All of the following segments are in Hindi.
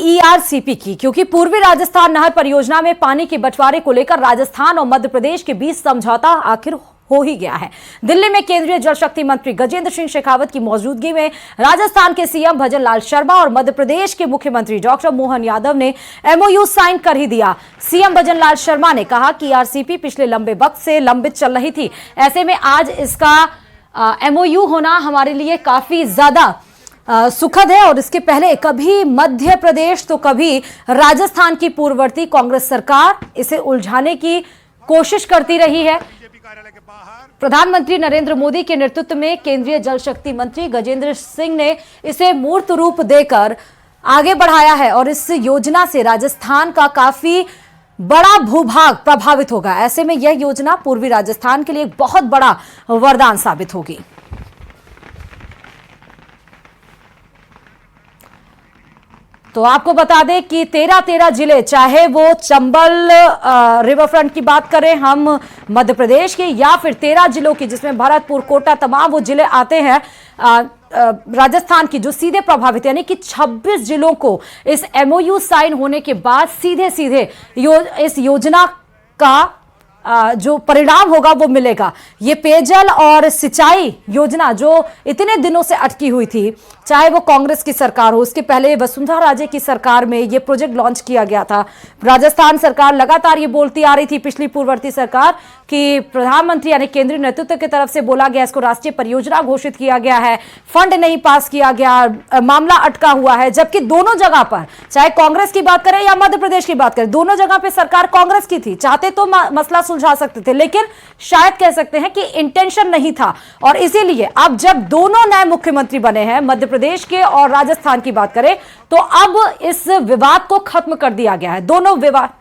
ईआरसीपी की, क्योंकि पूर्वी राजस्थान नहर परियोजना में पानी के बंटवारे को लेकर राजस्थान और मध्य प्रदेश के बीच समझौता आखिर हो ही गया है। दिल्ली में केंद्रीय जल शक्ति मंत्री गजेंद्र सिंह शेखावत की मौजूदगी में राजस्थान के सीएम भजन लाल शर्मा और मध्य प्रदेश के मुख्यमंत्री डॉक्टर मोहन यादव ने एमओयू साइन कर ही दिया। सीएम भजन लाल शर्मा ने कहा कि ईआरसीपी पिछले लंबे वक्त से लंबित चल रही थी, ऐसे में आज इसका एमओयू होना हमारे लिए काफी ज्यादा सुखद है और इसके पहले कभी मध्य प्रदेश तो कभी राजस्थान की पूर्ववर्ती कांग्रेस सरकार इसे उलझाने की कोशिश करती रही है। प्रधानमंत्री नरेंद्र मोदी के नेतृत्व में केंद्रीय जल शक्ति मंत्री गजेंद्र सिंह ने इसे मूर्त रूप देकर आगे बढ़ाया है और इस योजना से राजस्थान का काफी बड़ा भूभाग प्रभावित होगा। ऐसे में यह योजना पूर्वी राजस्थान के लिए एक बहुत बड़ा वरदान साबित होगी। तो आपको बता दें कि 13 जिले, चाहे वो चंबल रिवर फ्रंट की बात करें हम मध्य प्रदेश के, या फिर 13 जिलों की जिसमें भरतपुर, कोटा, तमाम वो जिले आते हैं राजस्थान की जो सीधे प्रभावित, यानी कि 26 जिलों को इस एमओयू साइन होने के बाद सीधे इस योजना का जो परिणाम होगा वो मिलेगा। ये पेयजल और सिंचाई योजना जो इतने दिनों से अटकी हुई थी, चाहे वो कांग्रेस की सरकार हो, उसके पहले वसुंधरा राजे की सरकार में ये प्रोजेक्ट लॉन्च किया गया था। राजस्थान सरकार लगातार ये बोलती आ रही थी, पिछली पूर्ववर्ती सरकार, कि प्रधानमंत्री यानी केंद्रीय नेतृत्व की तरफ से बोला गया, इसको राष्ट्रीय परियोजना घोषित किया गया है, फंड नहीं पास किया गया, मामला अटका हुआ है। जबकि दोनों जगह पर, चाहे कांग्रेस की बात करें या मध्य प्रदेश की बात करें, दोनों जगह पर सरकार कांग्रेस की थी, चाहते तो मसला सुलझा सकते थे, लेकिन शायद कह सकते हैं कि इंटेंशन नहीं था। और इसीलिए अब जब दोनों नए मुख्यमंत्री बने हैं, मध्य प्रदेश के और राजस्थान की बात करें, तो अब इस विवाद को खत्म कर दिया गया है। दोनों विवाद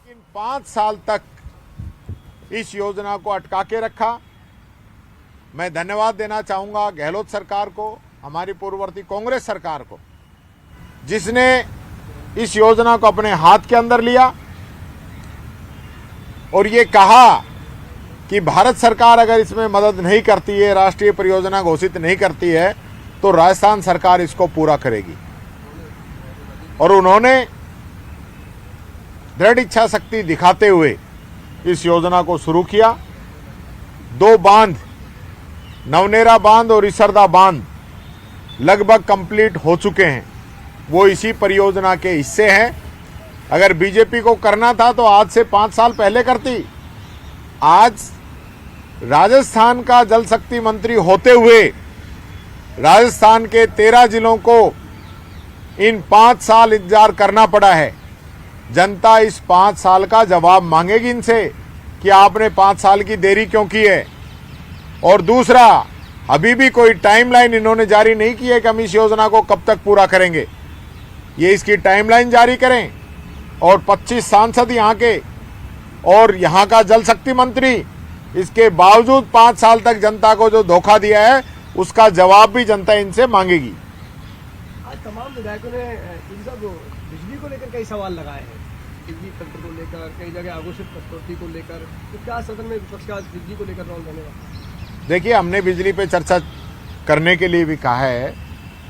इन 5 साल तक इस योजना को अटका के रखा। मैं धन्यवाद देना चाहूंगा गहलोत सरकार को, हमारी पूर्ववर्ती कांग्रेस सरकार को, जिसने इस योजना को अपने हाथ के अंदर लिया और ये कहा कि भारत सरकार अगर इसमें मदद नहीं करती है, राष्ट्रीय परियोजना घोषित नहीं करती है, तो राजस्थान सरकार इसको पूरा करेगी। और उन्होंने दृढ़ इच्छा शक्ति दिखाते हुए इस योजना को शुरू किया। 2 बांध, नवनेरा बांध और इसरदा बांध लगभग कंप्लीट हो चुके हैं, वो इसी परियोजना के हिस्से हैं। अगर बीजेपी को करना था तो आज से 5 साल पहले करती। आज राजस्थान का जल शक्ति मंत्री होते हुए राजस्थान के 13 जिलों को इन 5 साल इंतजार करना पड़ा है। जनता इस 5 साल का जवाब मांगेगी इनसे कि आपने 5 साल की देरी क्यों की है। और दूसरा, अभी भी कोई टाइमलाइन इन्होंने जारी नहीं की है कि हम इस योजना को कब तक पूरा करेंगे। ये इसकी टाइमलाइन जारी करें और 25 सांसद यहाँ के और यहाँ का जल शक्ति मंत्री, इसके बावजूद 5 साल तक जनता को जो धोखा दिया है उसका जवाब भी जनता इनसे मांगेगी। आज तमाम विधायकों ने बिजली को लेकर कई सवाल लगाए हैं, बिजली तंत्र को लेकर, कई जगह आघोषित कटौती को लेकर, तो क्या सदन में विपक्ष का बिजली को लेकर रोल रहने वाला? देखिए, हमने बिजली पे चर्चा करने के लिए भी कहा है।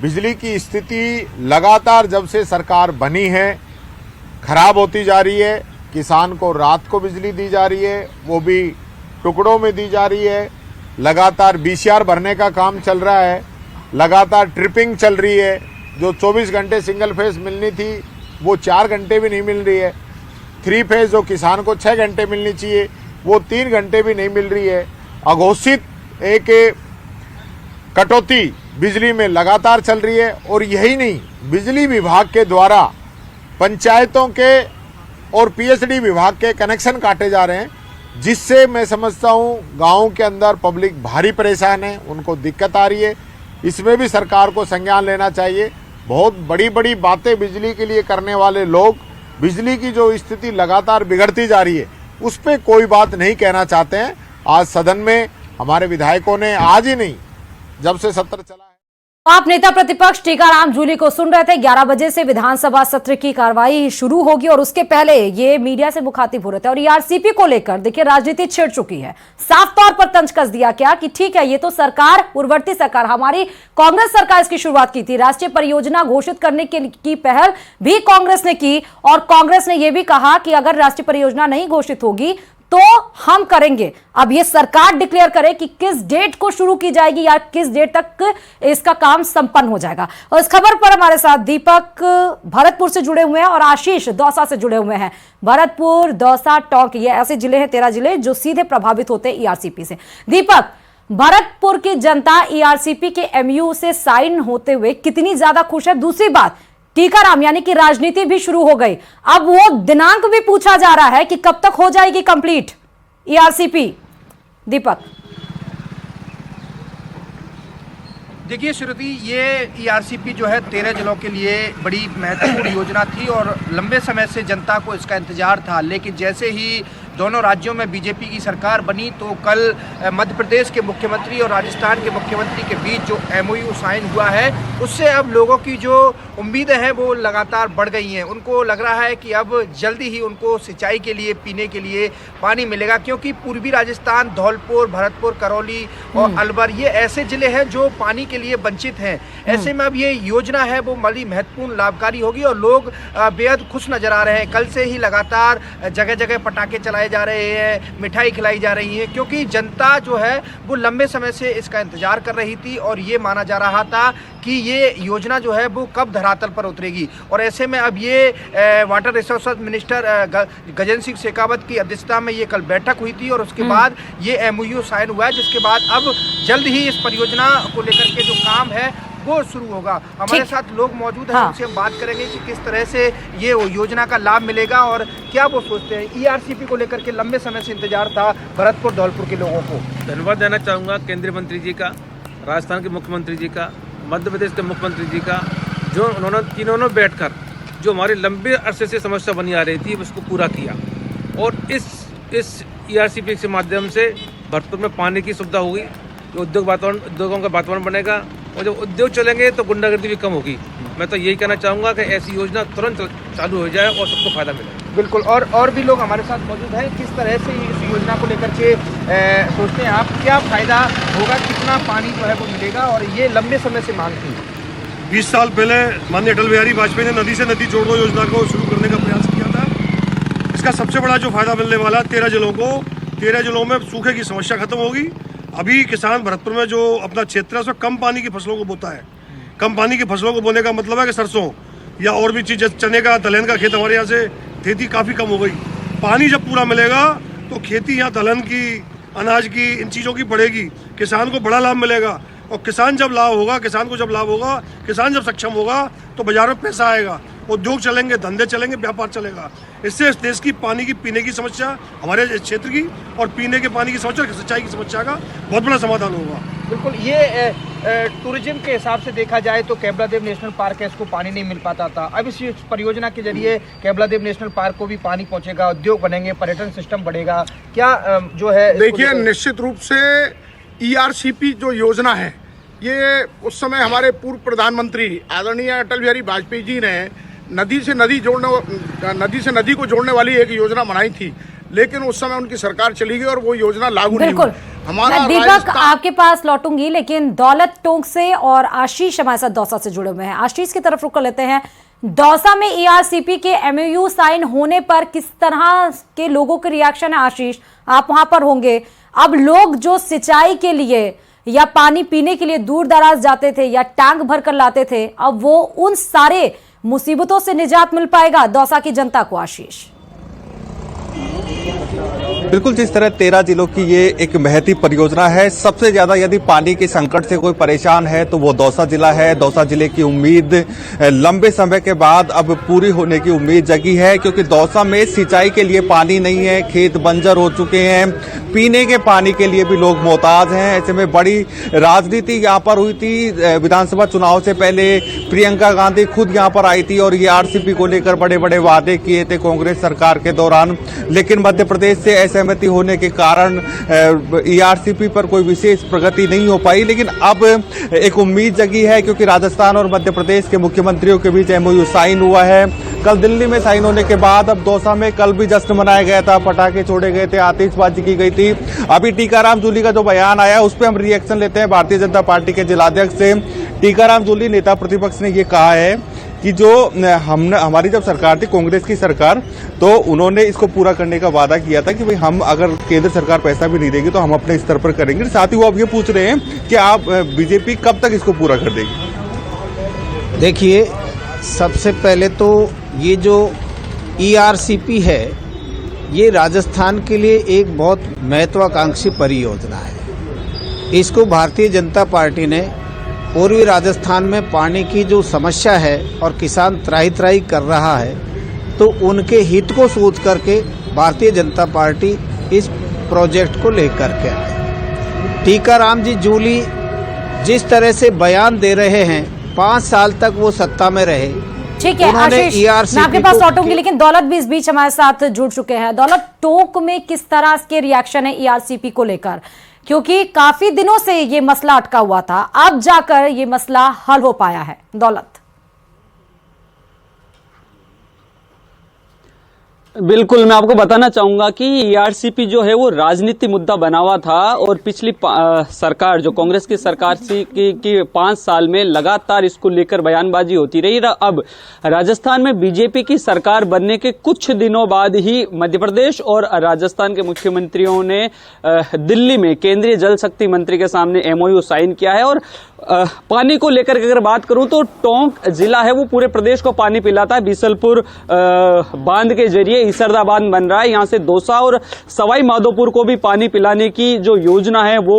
बिजली की स्थिति लगातार जब से सरकार बनी है खराब होती जा रही है। किसान को रात को बिजली दी जा रही है, वो भी टुकड़ों में दी जा रही है। लगातार बीसीआर भरने का काम चल रहा है, लगातार ट्रिपिंग चल रही है। जो 24 घंटे सिंगल फेज मिलनी थी वो 4 घंटे भी नहीं मिल रही है। 3 फेज जो किसान को 6 घंटे मिलनी चाहिए वो 3 घंटे भी नहीं मिल रही है। अघोषित एक कटौती बिजली में लगातार चल रही है। और यही नहीं, बिजली विभाग के द्वारा पंचायतों के और पीएचडी विभाग के कनेक्शन काटे जा रहे हैं, जिससे मैं समझता हूं गाँव के अंदर पब्लिक भारी परेशान है, उनको दिक्कत आ रही है। इसमें भी सरकार को संज्ञान लेना चाहिए। बहुत बड़ी बड़ी बातें बिजली के लिए करने वाले लोग बिजली की जो स्थिति लगातार बिगड़ती जा रही है उस पर कोई बात नहीं कहना चाहते हैं। आज सदन में हमारे विधायकों ने, आज ही नहीं, जब से सत्र चला आप नेता प्रतिपक्ष टीकाराम जूली को सुन रहे थे। 11 बजे से विधानसभा सत्र की कार्रवाई शुरू होगी और उसके पहले ये मीडिया से मुखातिब हो रहे थे और ईआरसीपी को लेकर देखिए राजनीति छिड़ चुकी है। साफ तौर पर तंज कस दिया क्या कि ठीक है, ये तो सरकार, पूर्ववर्ती सरकार, हमारी कांग्रेस सरकार इसकी शुरुआत की थी। राष्ट्रीय परियोजना घोषित करने की पहल भी कांग्रेस ने की और कांग्रेस ने यह भी कहा कि अगर राष्ट्रीय परियोजना नहीं घोषित होगी तो हम करेंगे। अब ये सरकार डिक्लेयर करे कि किस डेट को शुरू की जाएगी या किस डेट तक इसका काम संपन्न हो जाएगा। और इस खबर पर हमारे साथ दीपक भरतपुर से जुड़े हुए हैं और आशीष दौसा से जुड़े हुए हैं। भरतपुर, दौसा, टोंक, ये ऐसे जिले हैं, 13 जिले जो सीधे प्रभावित होते हैं ईआरसीपी से। दीपक, भरतपुर की जनता ईआरसीपी के एमयू से साइन होते हुए कितनी ज्यादा खुश है? दूसरी बात, टीकाराम यानी कि राजनीति भी शुरू हो गई, अब वो दिनांक भी पूछा जा रहा है कि कब तक हो जाएगी कंप्लीट ईआरसीपी। दीपक, देखिए श्रुति, ये ईआरसीपी जो है 13 जिलों के लिए बड़ी महत्वपूर्ण योजना थी और लंबे समय से जनता को इसका इंतजार था। लेकिन जैसे ही दोनों राज्यों में बीजेपी की सरकार बनी तो कल मध्य प्रदेश के मुख्यमंत्री और राजस्थान के मुख्यमंत्री के बीच जो एमओयू साइन हुआ है, उससे अब लोगों की जो उम्मीदें हैं वो लगातार बढ़ गई हैं। उनको लग रहा है कि अब जल्दी ही उनको सिंचाई के लिए, पीने के लिए पानी मिलेगा, क्योंकि पूर्वी राजस्थान, धौलपुर, भरतपुर, करौली और अलवर ये ऐसे जिले हैं जो पानी के लिए वंचित हैं। ऐसे में अब ये योजना है वो बड़ी महत्वपूर्ण लाभकारी होगी और लोग बेहद खुश नजर आ रहे हैं। कल से ही लगातार जगह जगह पटाखे चलाए जा रहे हैं, मिठाई खिलाई जा रही है, क्योंकि जनता जो है वो लंबे समय से इसका इंतजार कर रही थी और ये माना जा रहा था कि ये योजना जो है वो कब धरातल पर उतरेगी। और ऐसे में अब ये water resources minister Gajendra Singh Shekhawat की अध्यक्षता में ये कल बैठक हुई थी और उसके बाद ये एमओयू साइन हुआ है, जिसके बाद अब जल्द ही इस परियोजना को लेकर के जो काम है वो शुरू होगा। हमारे साथ लोग मौजूद हैं, उनसे हम बात करेंगे कि किस तरह से ये योजना का लाभ मिलेगा और क्या वो सोचते हैं। ईआरसीपी को लेकर के लंबे समय से इंतजार था भरतपुर, धौलपुर के लोगों को। धन्यवाद देना चाहूँगा केंद्रीय मंत्री जी का, राजस्थान के मुख्यमंत्री जी का, मध्य प्रदेश के मुख्यमंत्री जी का, जो उन्होंने तीनों बैठकर जो हमारी लंबे अरसे से समस्या बनी आ रही थी उसको पूरा किया। और इस ईआरसीपी के माध्यम से भरतपुर में पानी की सुविधा होगी, उद्योगों का वातावरण बनेगा और जब उद्योग चलेंगे तो गुंडागर्दी भी कम होगी। मैं तो यही कहना चाहूँगा कि ऐसी योजना तुरंत चालू हो जाए और सबको फायदा मिले। बिल्कुल। और भी लोग हमारे साथ मौजूद हैं। किस तरह से इस योजना को लेकर के सोचते हैं आप, क्या फायदा होगा, कितना पानी जो है वो मिलेगा? और ये लंबे समय से मांग थी। 20 साल पहले माननीय अटल बिहारी वाजपेयी ने नदी से नदी जोड़ो योजना को शुरू करने का प्रयास किया था। इसका सबसे बड़ा जो फायदा मिलने वाला 13 जिलों को, 13 जिलों में सूखे की समस्या खत्म होगी। अभी किसान भरतपुर में जो अपना क्षेत्र है उसमें कम पानी की फसलों को बोता है। कम पानी की फसलों को बोने का मतलब है कि सरसों या और भी चीज़, चने का, दलहन का खेत हमारे यहाँ से खेती काफ़ी कम हो गई। पानी जब पूरा मिलेगा तो खेती यहाँ दलहन की, अनाज की, इन चीज़ों की बढ़ेगी, किसान को बड़ा लाभ मिलेगा। और किसान जब लाभ होगा, किसान को जब लाभ होगा, किसान जब सक्षम होगा तो बाजार में पैसा आएगा, उद्योग चलेंगे, धंधे चलेंगे, व्यापार चलेगा। इससे इस देश की पानी की, पीने की समस्या, हमारे क्षेत्र की और पीने के पानी की समस्या, सिंचाई की समस्या का बहुत बड़ा समाधान होगा। बिल्कुल। ये टूरिज्म के हिसाब से देखा जाए तो केवलादेव नेशनल पार्क है, इसको पानी नहीं मिल पाता था। अब इस परियोजना के जरिए केवलादेव नेशनल पार्क को भी पानी पहुंचेगा, उद्योग बनेंगे, पर्यटन सिस्टम बढ़ेगा। क्या जो है, देखिए निश्चित रूप से ईआरसीपी जो योजना है ये उस समय हमारे पूर्व प्रधानमंत्री आदरणीय अटल बिहारी वाजपेयी जी ने नदी से नदी को जोड़ने वाली एक योजना बनाई थी, लेकिन उस समय उनकी सरकार चली गई और वो योजना लागू नहीं हुई। मैं दीपक आपके पास लौटूंगी, लेकिन दौलत टोंक से और आशीष हमारे साथ दौसा से जुड़े हुए हैं। आशीष की तरफ रुक कर लेते हैं। दौसा में ईआरसीपी के एमओयू साइन होने पर किस तरह के लोगों के रिएक्शन है? आशीष, आप वहां पर होंगे। अब लोग जो सिंचाई के लिए या पानी पीने के लिए दूर दराज जाते थे या टैंक भर कर लाते थे, अब वो उन सारे मुसीबतों से निजात मिल पाएगा दौसा की जनता को? आशीष, बिल्कुल, जिस तरह 13 जिलों की ये एक महती परियोजना है, सबसे ज्यादा यदि पानी के संकट से कोई परेशान है तो वो दौसा जिला है। दौसा जिले की उम्मीद लंबे समय के बाद अब पूरी होने की उम्मीद जगी है, क्योंकि दौसा में सिंचाई के लिए पानी नहीं है, खेत बंजर हो चुके हैं, पीने के पानी के लिए भी लोग मोहताज हैं। ऐसे में बड़ी राजनीति यहाँ पर हुई थी। विधानसभा चुनाव से पहले प्रियंका गांधी खुद यहाँ पर आई थी और ईआरसीपी को लेकर बड़े बड़े वादे किए थे कांग्रेस सरकार के दौरान, लेकिन मध्य प्रदेश से ऐसे असहमति होने के कारण ईआरसीपी पर कोई विशेष प्रगति नहीं हो पाई। लेकिन अब एक उम्मीद जगी है, क्योंकि राजस्थान और मध्य प्रदेश के मुख्यमंत्रियों के बीच एमओयू साइन हुआ है। कल दिल्ली में साइन होने के बाद अब दौसा में कल भी जश्न मनाया गया था, पटाखे छोड़े गए थे, आतिशबाजी की गई थी। अभी टीकाराम जूली का जो बयान आया उस पर हम रिएक्शन लेते हैं भारतीय जनता पार्टी के जिलाध्यक्ष से। टीकाराम जूली, नेता प्रतिपक्ष, ने ये कहा है कि जो हमारी जब सरकार थी, कांग्रेस की सरकार, तो उन्होंने इसको पूरा करने का वादा किया था कि भाई हम अगर केंद्र सरकार पैसा भी नहीं देगी तो हम अपने स्तर पर करेंगे। साथ ही वो अब ये पूछ रहे हैं कि आप बीजेपी कब तक इसको पूरा कर देगी। देखिए, सबसे पहले तो ये जो ईआरसीपी है, ये राजस्थान के लिए एक बहुत महत्वाकांक्षी परियोजना है। इसको भारतीय जनता पार्टी ने पूर्वी राजस्थान में पानी की जो समस्या है और किसान त्राही त्राही कर रहा है, तो उनके हित को सोच करके भारतीय जनता पार्टी इस प्रोजेक्ट को लेकर के आई। टीकाराम जी जूली जिस तरह से बयान दे रहे हैं, 5 साल तक वो सत्ता में रहे। ठीक है आशीष, मैं आपके पास लौटूंगी, लेकिन दौलत भी इस बीच हमारे साथ जुड़ चुके हैं। दौलत, टोंक में किस तरह के रिएक्शन है ईआरसीपी को लेकर, क्योंकि काफी दिनों से ये मसला अटका हुआ था, अब जाकर ये मसला हल हो पाया है। दौलत। बिल्कुल, मैं आपको बताना चाहूंगा कि ईआरसीपी जो है वो राजनीति मुद्दा बना हुआ था और पिछली सरकार, जो कांग्रेस की सरकार की 5 साल में लगातार इसको लेकर बयानबाजी होती रही। अब राजस्थान में बीजेपी की सरकार बनने के कुछ दिनों बाद ही मध्य प्रदेश और राजस्थान के मुख्यमंत्रियों ने दिल्ली में केंद्रीय जल शक्ति मंत्री के सामने एमओयू साइन किया है। और पानी को लेकर अगर बात करूं तो टोंक जिला है वो पूरे प्रदेश को पानी पिलाता है। बीसलपुर बांध के जरिए इसरदा बांध बन रहा है, यहां से दौसा और सवाई माधोपुर को भी पानी पिलाने की जो योजना है वो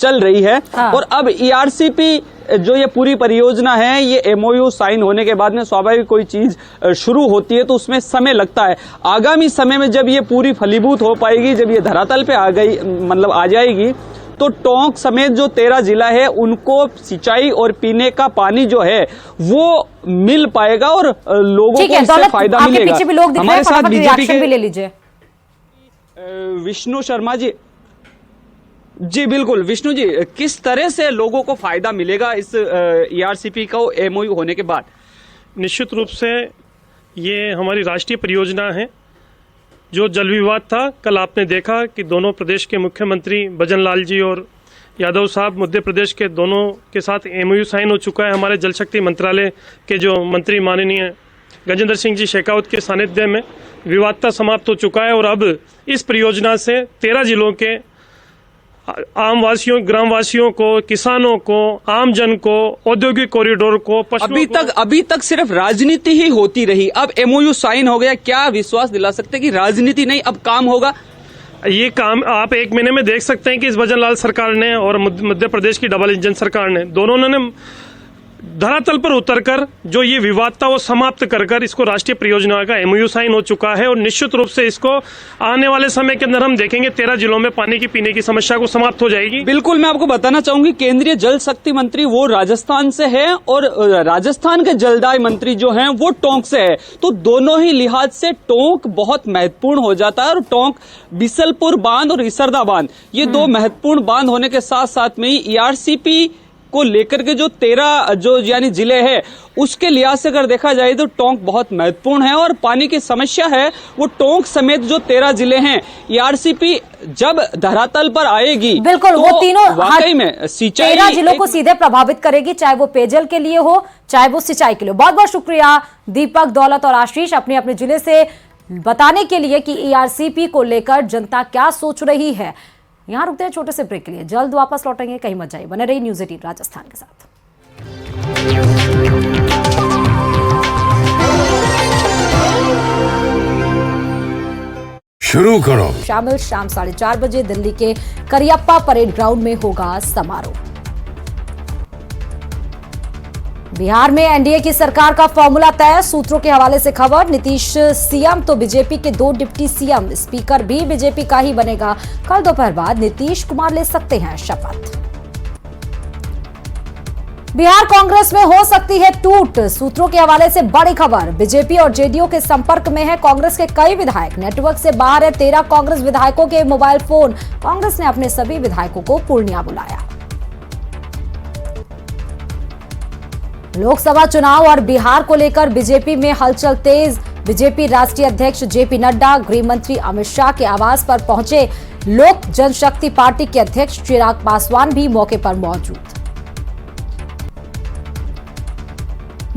चल रही है। हाँ। और अब ईआरसीपी जो ये पूरी परियोजना है, ये एमओयू साइन होने के बाद में स्वाभाविक कोई चीज शुरू होती है तो उसमें समय लगता है। आगामी समय में जब ये पूरी फलीभूत हो पाएगी, जब ये धरातल पे आ जाएगी, तो टोंक समेत जो 13 जिला है उनको सिंचाई और पीने का पानी जो है वो मिल पाएगा और लोगों को इससे फायदा मिलेगा। पीछे भी लोग दिख रहे हैं, हमारे साथ बीजेपी के भी ले लीजिए। विष्णु शर्मा जी। जी बिल्कुल, विष्णु जी, किस तरह से लोगों को फायदा मिलेगा इस ईआरसीपी का एमओयू होने के बाद? निश्चित रूप से ये हमारी राष्ट्रीय परियोजना है। जो जल विवाद था, कल आपने देखा कि दोनों प्रदेश के मुख्यमंत्री भजन लाल जी और यादव साहब मध्य प्रदेश के दोनों के साथ एमओयू साइन हो चुका है। हमारे जल शक्ति मंत्रालय के जो मंत्री माननीय गजेंद्र सिंह जी शेखावत के सानिध्य में विवादता समाप्त हो चुका है। और अब इस परियोजना से 13 जिलों के आम वासियों, ग्रामवासियों को, किसानों को, आम जन को, औद्योगिक कॉरिडोर को, अभी तक सिर्फ राजनीति ही होती रही, अब एमओयू साइन हो गया। क्या विश्वास दिला सकते हैं कि राजनीति नहीं, अब काम होगा? ये काम आप 1 महीने में देख सकते हैं कि इस भजनलाल सरकार ने और मध्य प्रदेश की डबल इंजन सरकार ने, दोनों ने धरातल पर उतरकर जो ये विवाद था वो समाप्त कर इसको राष्ट्रीय परियोजना का एमओयू साइन हो चुका है। और निश्चित रूप से इसको आने वाले समय के अंदर हम देखेंगे 13 जिलों में पानी की पीने की समस्या को समाप्त हो जाएगी। बिल्कुल, मैं आपको बताना चाहूंगी, केंद्रीय जल शक्ति मंत्री वो राजस्थान से है और राजस्थान के जलदाय मंत्री जो हैं वो टोंक से है, तो दोनों ही लिहाज से टोंक बहुत महत्वपूर्ण हो जाता है। और टोंक बिसलपुर बांध और इसरदा बांध, ये 2 महत्वपूर्ण बांध होने के साथ साथ में ईआरसीपी को लेकर के जो 13 जो यानी जिले हैं उसके लिहाज से अगर देखा जाए तो टोंक बहुत महत्वपूर्ण है। और पानी की समस्या है वो टोंक समेत जो 13 जिले हैं, ईआरसीपी जब धरातल पर आएगी, बिल्कुल तो वो तीनों वाकई में सिंचाई 13 जिलों को सीधे प्रभावित करेगी, चाहे वो पेयजल के लिए हो, चाहे वो सिंचाई के लिए। बहुत बहुत शुक्रिया दीपक, दौलत और आशीष अपने अपने जिले से बताने के लिए कि ईआरसीपी को लेकर जनता क्या सोच रही है। यहां रुकते हैं छोटे से ब्रेक के लिए, जल्द वापस लौटेंगे, कहीं मत जाइए, बने रहिए न्यूज़ 18 राजस्थान के साथ। शुरू करो। शामिल शाम 4:30 बजे दिल्ली के करियप्पा परेड ग्राउंड में होगा समारोह। बिहार में एनडीए की सरकार का फॉर्मूला तय, सूत्रों के हवाले से खबर। नीतीश सीएम तो बीजेपी के 2 डिप्टी सीएम, स्पीकर भी बीजेपी का ही बनेगा। कल दोपहर बाद नीतीश कुमार ले सकते हैं शपथ। बिहार कांग्रेस में हो सकती है टूट। सूत्रों के हवाले से बड़ी खबर। बीजेपी और जेडीयू के संपर्क में है कांग्रेस के कई विधायक। नेटवर्क से बाहर है 13 कांग्रेस विधायकों के मोबाइल फोन। कांग्रेस ने अपने सभी विधायकों को पूर्णिया बुलाया। लोकसभा चुनाव और बिहार को लेकर बीजेपी में हलचल तेज। बीजेपी राष्ट्रीय अध्यक्ष जेपी नड्डा, गृह मंत्री अमित शाह के आवास पर पहुंचे। लोक जनशक्ति पार्टी के अध्यक्ष चिराग पासवान भी मौके पर मौजूद।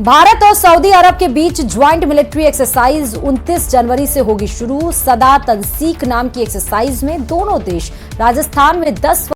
भारत और सऊदी अरब के बीच ज्वाइंट मिलिट्री एक्सरसाइज 29 जनवरी से होगी शुरू। सदा तंसीक नाम की एक्सरसाइज में दोनों देश राजस्थान में 10